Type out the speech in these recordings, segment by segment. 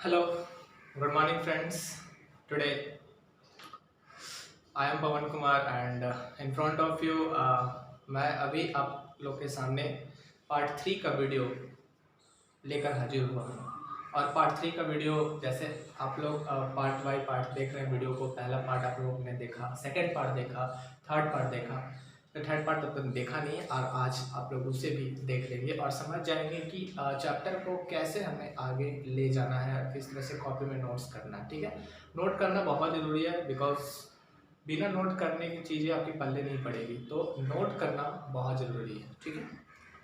Hello, good morning, friends. Today I am Pawan Kumar and in front of you मैं अभी आप लोग के सामने पार्ट 3 का वीडियो लेकर हाजिर हुआ हूँ। और पार्ट 3 का वीडियो जैसे आप लोग पार्ट बाय पार्ट देख रहे हैं वीडियो को। पहला पार्ट आप लोगों ने देखा, सेकंड पार्ट देखा, थर्ड पार्ट देखा। तो थर्ड पार्ट तब तक देखा नहीं है और आज आप लोग उसे भी देख लेंगे और समझ जाएंगे कि चैप्टर को कैसे हमें आगे ले जाना है और किस तरह से कॉपी में नोट्स करना है। ठीक है, नोट करना बहुत ज़रूरी है बिकॉज बिना नोट करने की चीज़ें आपकी पल्ले नहीं पड़ेगी, तो नोट करना बहुत ज़रूरी है। ठीक है,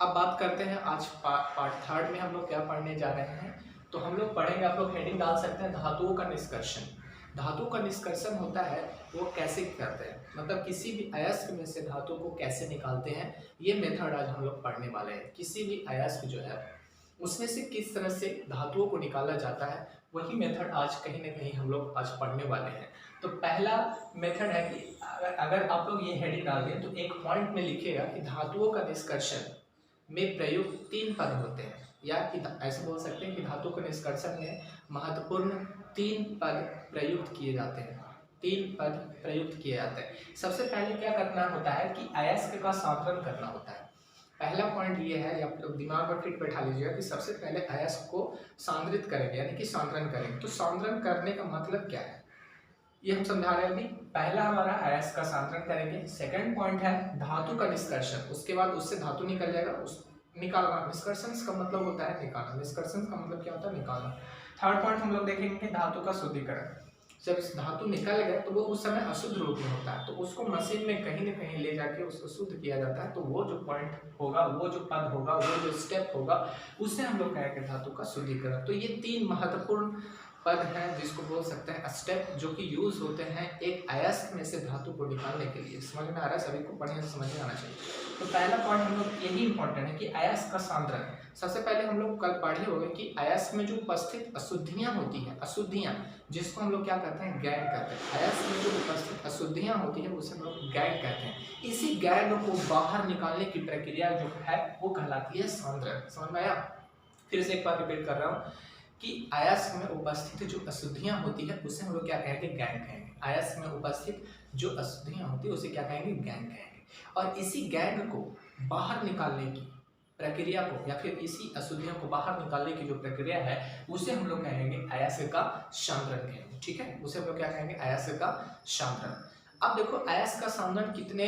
अब बात करते हैं आज पार्ट थर्ड में हम लोग क्या पढ़ने जा रहे हैं। तो हम लोग पढ़ेंगे, आप लोग हेडिंग डाल सकते हैं, धातुओं का निष्कर्षण। धातु का निष्कर्षण होता है वो कैसे करते हैं, मतलब किसी भी अयस्क में से धातु को कैसे निकालते हैं, ये मेथड आज हम लोग पढ़ने वाले हैं। किसी भी अयस्क जो है उसमें से किस तरह से धातुओं को निकाला जाता है, वही मेथड आज कहीं ना कहीं हम लोग आज पढ़ने वाले हैं। तो पहला मेथड है कि अगर आप लोग ये हेडिंग डाल दें तो एक पॉइंट में लिखिएगा कि धातुओं का निष्कर्षण में प्रयुक्त 3 पद होते हैं, या कि ऐसे बोल सकते हैं कि धातु के निष्कर्षण में महत्वपूर्ण 3 पद प्रयुक्त किए जाते हैं। 3 पद प्रयुक्त किए जाते हैं। सबसे पहले क्या करना होता है कि अयस्क का सांत्वन करना होता है। पहला पॉइंट ये है, आप लोग दिमाग में फिट बैठा लीजिएगा कि सबसे पहले अयस्क को सांद्रित करेंगे, यानी कि सांद्रण करेंगे। तो सांद्रण करने का मतलब क्या है ये हम समझा रहे हैं अभी। पहला हमारा अयस्क का सांद्रण करेंगे। सेकंड पॉइंट है धातु का निष्कर्षण, उसके बाद उससे धातु निकल जाएगा, उस निकालना। निष्कर्षण का मतलब होता है निकालना, निष्कर्षण का मतलब क्या होता है, निकालना। थर्ड पॉइंट हम लोग देखेंगे धातु का शुद्धिकरण। जब धातु निकल गया तो वो उस समय अशुद्ध रूप में होता है, तो उसको मशीन में कहीं ना कहीं ले जाके उसको शुद्ध किया जाता है। तो वो जो पॉइंट होगा, वो जो पद होगा, वो जो स्टेप होगा, उसे हम लोग कहेंगे धातु का शुद्धिकरण। तो ये 3 महत्वपूर्ण पद हैं जिसको बोल सकते हैं स्टेप, जो कि यूज होते हैं एक अयस्क में से धातु को निकालने के लिए। समझ में आ रहा है सभी को, बढ़िया से समझ में आना चाहिए। तो पहला पॉइंट हम लोग यही इंपॉर्टेंट है कि अयस्क का सांद्रण। सबसे पहले हम लोग कल पढ़े होंगे कि अयस्क में जो उपस्थित अशुद्धियां होती हैं, अशुद्धियां जिसको हम लोग क्या कहते हैं, गैग कहते हैं। अयस्क में जो उपस्थित अशुद्धियां होती है उसे हम लोग गैग कहते हैं। इसी गैग को बाहर निकालने की प्रक्रिया जो है वो कहलाती है सांद्रण। समझ में आया? फिर से एक बार रिपीट कर रहा हूँ कि अयस्क में उपस्थित जो अशुद्धियां होती है उसे हम लोग क्या कहेंगे, गैंग कहेंगे। अयस्क में उपस्थित जो अशुद्धियां होती है उसे क्या कहेंगे, गैंग कहेंगे। और इसी गैंग को बाहर निकालने की प्रक्रिया को, या फिर इसी अशुद्धियों को बाहर निकालने की जो प्रक्रिया है उसे हम लोग कहेंगे अयस्क का सांद्रण कहेंगे। ठीक है, उसे हम लोग क्या कहेंगे, अयस्क का सांद्रण। अब देखो अयस्क का सांद्रण कितने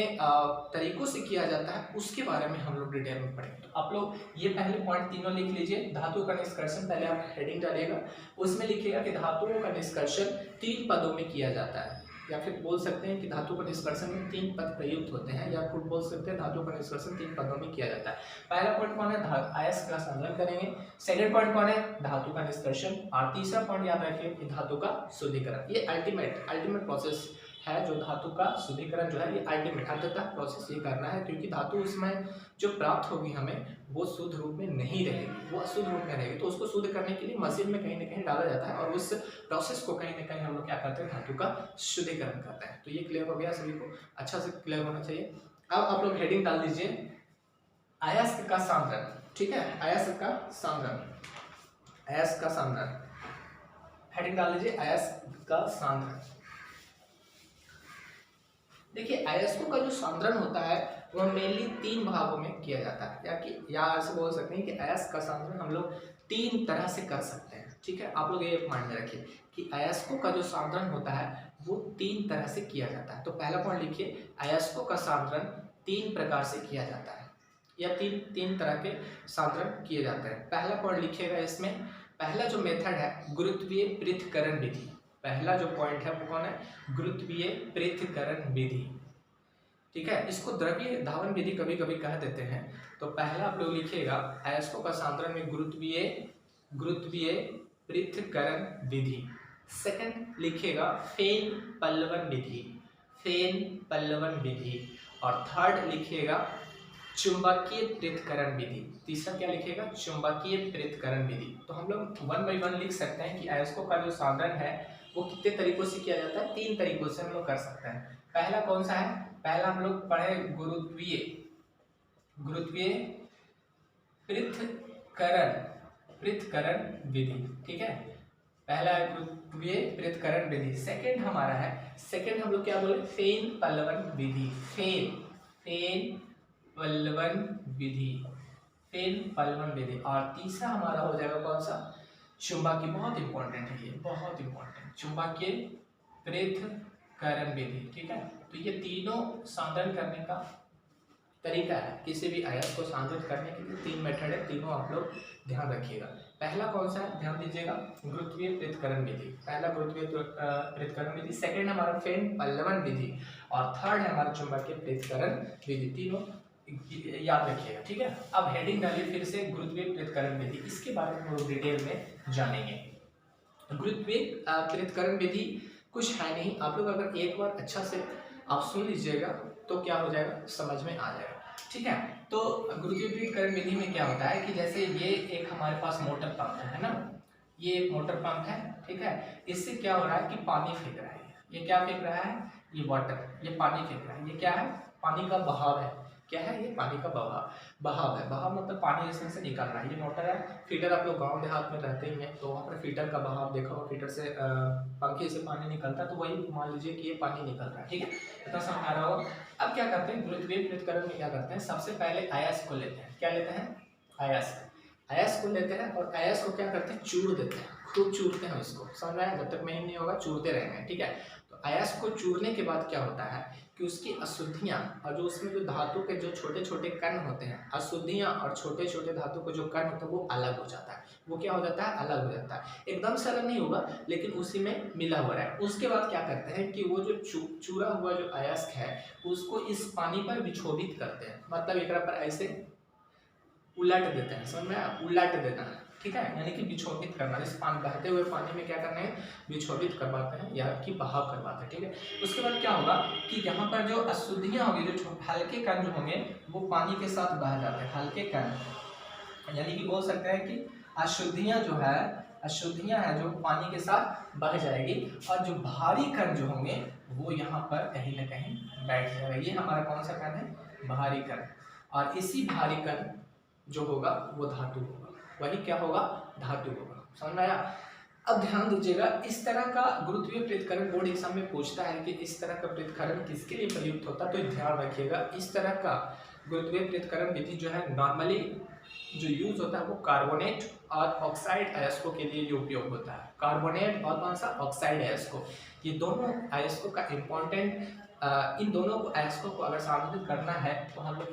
तरीकों से किया जाता है उसके बारे में हम लोग डिटेल में पढ़ेंगे। तो आप लोग ये पहले पॉइंट तीनों लिख लीजिए। धातु का निष्कर्षण पहले आप हेडिंग डालिएगा, उसमें लिखिएगा कि धातुओं का निष्कर्षण 3 पदों में किया जाता है, या फिर बोल सकते हैं कि धातु का निष्कर्षण में 3 पद प्रयुक्त होते हैं, या फिर बोल सकते हैं धातु का निष्कर्षण 3 पदों में किया जाता है। पहला पॉइंट कौन है, अयस्क का सांद्रण करेंगे। सेकंड पॉइंट कौन है, धातु का निष्कर्षण। और तीसरा पॉइंट याद रखिए कि धातु का शुद्धिकरण। ये अल्टीमेट प्रोसेस है जो धातु का शुद्धिकरण जो है, ये अल्टीमेट अंततः प्रोसेस ये करना है, क्योंकि धातु उसमें जो प्राप्त होगी हमें वो शुद्ध रूप में नहीं रहेगी, वो अशुद्ध रूप में रहेगी। तो उसको शुद्ध करने के लिए मशीन में कहीं ना कहीं डाला जाता है और उस प्रोसेस को कहीं ना कहीं हम लोग क्या करते हैं, धातु का शुद्धिकरण करते हैं। तो ये क्लियर हो गया सभी को, अच्छा से क्लियर होना चाहिए। अब आप लोग हेडिंग डाल दीजिए अयस्क का सांद्रण। ठीक है, अयस्क का सांद्रण, अयस्क का सांद्रण हेडिंग डाल दीजिए, अयस्क का सांद्रण। देखिए अयस्कों का जो सांद्रण होता है वह मेनली 3 भागों में किया जाता है, या ऐसे बोल सकते हैं कि अयस्क का सांद्रण हम लोग 3 तरह से कर सकते हैं। ठीक है, आप लोग ये माइंड में रखिए कि अयस्कों का जो सांद्रण होता है वो 3 तरह से किया जाता है। तो पहला पॉइंट लिखिए, अयस्कों का सांद्रण 3 प्रकार से किया जाता है, या तीन तरह के सांद्रण किए जाते हैं। पहला पॉइंट लिखिएगा, इसमें पहला जो मेथड है गुरुत्वीय पृथक्करण विधि। पहला जो पॉइंट है वो कौन है, गुरुत्वीय पृथक्करण विधि। ठीक है, इसको द्रव्य धावन विधि कभी कभी कह देते हैं। तो पहला आप लोग लिखिएगा अयस्कों का सांद्रण में गुरुत्वीय पृथक्करण विधि। सेकंड लिखिएगा फेन पल्लवन विधि, फेन पल्लवन विधि। और थर्ड लिखिएगा चुंबकीय पृथक्करण विधि। तीसरा क्या लिखिएगा, चुंबकीय पृथक्करण विधि। तो हम लोग 1 बाय 1 लिख सकते हैं कि अयस्कों का जो सांद्रण है वो कितने तरीकों से किया जाता है, 3 तरीकों से हम लोग कर सकते हैं। पहला कौन सा है, पहला हम लोग पढ़े गुरुत्वीय पृथक्करण विधि। ठीक है, पहला है गुरुत्वीय पृथक्करण विधि। सेकंड हमारा है, सेकंड हम लोग क्या बोले, फेन पल्लवन विधि। फेन पल्लवन विधि, फेन पल्लवन विधि। और तीसरा हमारा हो जाएगा कौन सा, चुंबकीय, बहुत इंपॉर्टेंट है ये, बहुत इंपॉर्टेंट, चुंबकीय पृथक्करण विधि। ठीक है, तो ये तीनों सांद्रण करने का तरीका है। किसी भी अयस्क को सांद्रित करने के लिए 3 मेथड है, तीनों आप लोग ध्यान रखिएगा। पहला कौन सा है, ध्यान दीजिएगा, गुरुत्वीय पृथक्करण विधि। पहला गुरुत्वीय पृथक्करण विधि, सेकंड हमारा फेन पल्लवन विधि, और थर्ड है हमारा चुंबकीय पृथक्करण विधि। तीनों याद रखिएगा। ठीक है, अब हेडिंग डालिए फिर से, गुरुत्वीय पृथक्करण विधि, इसके बारे में हम डिटेल में जानेंगे। गुरुत्वीय पृथक्करण विधि कुछ है नहीं, आप लोग अगर एक बार अच्छा से आप सुन लीजिएगा तो क्या हो जाएगा, समझ में आ जाएगा। ठीक है, तो गुरुत्वीय पृथक्करण विधि में क्या होता है कि जैसे ये एक हमारे पास मोटर पंप है ना, ये एक मोटर पंप है। ठीक है, इससे क्या हो रहा है कि पानी फेंक रहा है, ये क्या फेंक रहा है, ये वाटर, ये पानी फेंक रहा है। ये क्या है, पानी का बहाव है। क्या है ये, पानी का बहाव है। बहाव मतलब पानी इसमें से निकल रहा है। ये मोटर है, फीडर, आप लोग गांव देहात में रहते ही हैं तो वहाँ पर फीडर का बहाव देखा होगा, फीडर से पंखे से पानी निकलता है, तो वही मान लीजिए कि ये पानी निकल रहा है। ठीक है, इतना समझ आ रहा होगा। अब क्या करते हैं, गुरुत्वीय पृथक्करण में क्या करते हैं, सबसे पहले अयस्क को लेते हैं। क्या लेते हैं, अयस्क को लेते हैं, और अयस्क को क्या करते हैं, चूर देते हैं, खूब चूरते हैं इसको। समझ में आया, जब तक महीन नहीं होगा चूरते रहेंगे। ठीक है, तो अयस्क को चूरने के बाद क्या होता है कि उसकी अशुद्धियाँ और जो उसमें जो धातु के जो छोटे छोटे कण होते हैं, अशुद्धियाँ और छोटे छोटे धातु के जो कण होते हैं वो अलग हो जाता है। वो क्या हो जाता है, अलग हो जाता है। एकदम से अलग नहीं होगा लेकिन उसी में मिला हुआ है। उसके बाद क्या करते हैं कि वो जो चूरा हुआ जो अयस्क है उसको इस पानी पर विक्षोभित करते हैं, मतलब एक पर ऐसे उलट देते हैं। समझ में, उलट देना है। ठीक है, यानी कि विक्षोभित करना, इस पानी, बहते हुए पानी में क्या करना है, विक्षोभित करवाते हैं या कि बहाव करवाते हैं। ठीक है, उसके बाद क्या होगा कि यहाँ पर जो अशुद्धियाँ होगी, जो हल्के कण जो होंगे वो पानी के साथ बह जाते हैं। हल्के कण यानी कि बोल सकते हैं कि अशुद्धियाँ जो है, अशुद्धियाँ है जो पानी के साथ बह जाएगी, और जो भारी कण जो होंगे वो यहाँ पर कहीं ना कहीं बैठ जाएगा। ये हमारा कौन सा कण है, भारी कण। और इसी भारी कण जो होगा वो धातु होगा, वही क्या होगा, धातु होगा। समझ में आया। अब ध्यान दीजिएगा, इस तरह का गुरुत्वीय पृथक्करण बोर्ड एग्जाम में पूछता है कि इस तरह का पृथक्करण किसके लिए प्रयुक्त होता है, तो ध्यान रखिएगा, इस तरह का गुरुत्वीय पृथक्करण विधि जो है नॉर्मली जो यूज होता है वो कार्बोनेट और ऑक्साइड अयस्कों के लिए जो उपयोग होता है। कार्बोनेट और कौन सा, ऑक्साइड अयस्कों, ये दोनों अयस्कों का इम्पोर्टेंट, इन दोनों को अयस्कों को अगर सांद्रित करना है तो हम लोग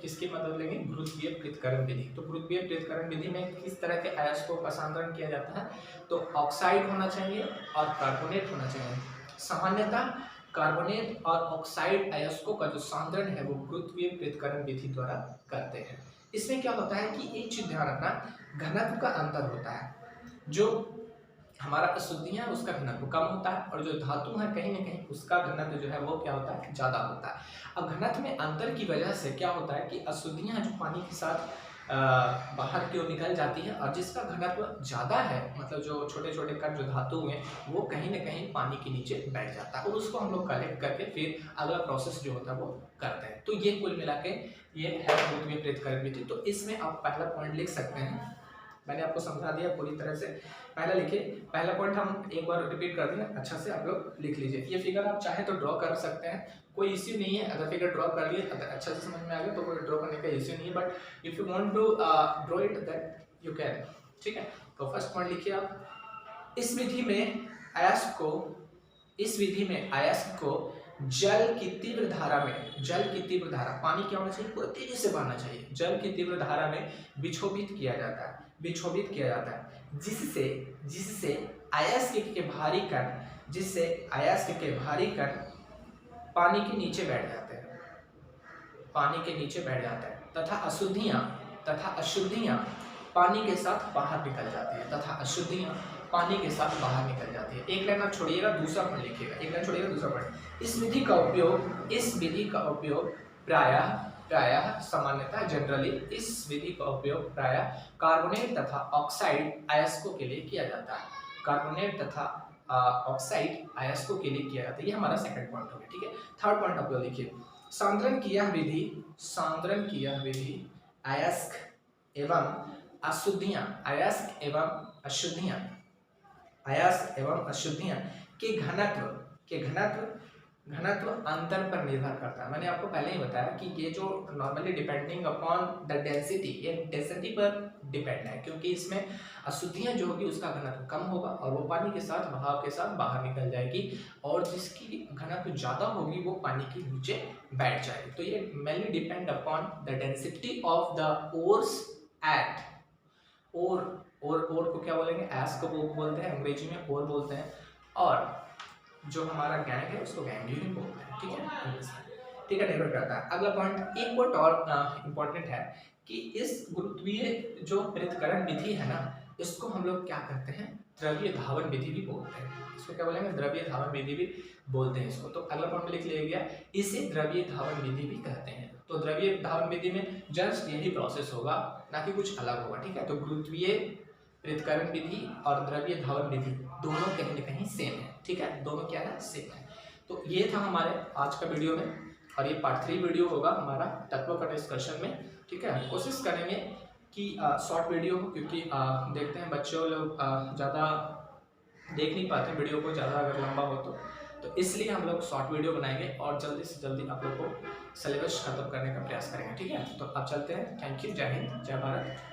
किसकी मदद लेंगे, गुरुत्वीय पृथक्करण विधि। तो गुरुत्वीय पृथक्करण विधि में किस तरह के अयस्कों का सांद्रण किया जाता है, तो ऑक्साइड होना चाहिए और कार्बोनेट होना चाहिए। सामान्यतः कार्बोनेट और ऑक्साइड अयस्कों का जो सांद्रण है वो गुरुत्वीय पृथक्करण विधि द्वारा करते हैं। इसमें क्या होता है कि एक चीज ध्यान रखना, घनत्व का अंतर होता है। जो हमारा अशुद्धियाँ उसका घनत्व कम होता है, और जो धातु है कहीं ना कहीं उसका घनत्व जो है वो क्या होता है, ज़्यादा होता है। अब घनत्व में अंतर की वजह से क्या होता है कि अशुद्धियाँ जो पानी के साथ बाहर की ओर निकल जाती है, और जिसका घनत्व ज़्यादा है, मतलब जो छोटे छोटे कण जो धातु हैं वो कहीं ना कहीं पानी के नीचे बैठ जाता है, और उसको हम लोग कलेक्ट करके फिर अगला प्रोसेस जो होता है वो करते हैं। तो ये कुल मिला के ये है गुरुत्वीय पृथक्करण विधि। तो इसमें आप पहला पॉइंट लिख सकते हैं, मैंने आपको समझा दिया पूरी तरह से। पहला लिखिए, पहला पॉइंट हम एक बार रिपीट कर दें, अच्छा से आप लोग लिख लीजिए। ये फिगर आप चाहे तो ड्रॉ कर सकते हैं, कोई इश्यू नहीं है। अगर फिगर ड्रॉ कर लिए, अगर अच्छा से समझ में आ गया तो कोई ड्रॉ करने का इश्यू नहीं है, but if you want to draw it that you can. ठीक है, तो फर्स्ट पॉइंट लिखिए आप, इस विधि में अयस्क को जल की तीव्र धारा में, जल की तीव्र धारा, पानी क्या होना चाहिए, पूरा तेजी से बहना चाहिए, जल की तीव्र धारा में विक्षोभित किया जाता है, जिससे अयस्क के भारी कण पानी के नीचे बैठ जाते हैं, तथा अशुद्धियाँ पानी के साथ बाहर निकल जाती है। एक लाइन आप छोड़िएगा, दूसरा पॉइंट लिखिएगा, इस विधि का उपयोग प्रायः सामान्यतः जनरली इस विधि का उपयोग प्रायः कार्बोनेट तथा ऑक्साइड अयस्कों के लिए किया जाता है। ये हमारा सेकंड पॉइंट हो गया। ठीक है, थर्ड पॉइंट आप लोग लिखिए, सांद्रण की यह विधि अयस्क एवं अशुद्धियाँ अयास एवं अशुद्धियां के घनत्व अंतर पर निर्भर करता है। मैंने आपको पहले ही बताया कि ये जो normally depending upon the density, ये डेंसिटी पर डिपेंड है, क्योंकि इसमें अशुद्धियां जो होगी उसका घनत्व कम होगा और वो पानी के साथ बहाव के साथ बाहर निकल जाएगी, और जिसकी घनत्व ज्यादा होगी वो पानी के नीचे बैठ जाएगी। तो ये mainly depend upon the density of the ores at और को क्या बोलेंगे, एस को वो बोलते हैं अंग्रेजी में, और बोलते हैं, और जो हमारा गैंग है उसको गैंग्लियन बोलते हैं। ठीक है, ठीक है, निर्भर करता है। अगला पॉइंट एक और इम्पोर्टेंट है कि इस गुरुत्वीय जो पृथक्करण विधि है ना, इसको हम लोग क्या करते हैं, द्रव्य धावन विधि भी बोलते हैं। इसको क्या बोलेंगे, द्रव्य धावन विधि भी बोलते हैं इसको। तो अगला पॉइंट में लिख लिया गया, इसे द्रव्य धावन विधि भी कहते हैं। तो द्रव्य धावन विधि में जस्ट यही प्रोसेस होगा, ना कि कुछ अलग होगा। ठीक है, तो गुरुत्वीय पृथक्करण विधि और द्रव्य धावन विधि दोनों कहीं न कहीं सेम है। ठीक है, दोनों क्या है, सेम है। तो ये था हमारे आज का वीडियो में, और ये पार्ट 3 वीडियो होगा हमारा तत्वों का डिस्कशन में। ठीक है, कोशिश करेंगे कि शॉर्ट वीडियो हो, क्योंकि देखते हैं बच्चों लोग ज़्यादा देख नहीं पाते वीडियो को, ज़्यादा अगर लंबा हो तो इसलिए हम लोग शॉर्ट वीडियो बनाएंगे और जल्दी से जल्दी आप लोग को सिलेबस खत्म करने का प्रयास करेंगे। ठीक है, तो अब चलते हैं। थैंक यू, जय हिंद, जय भारत।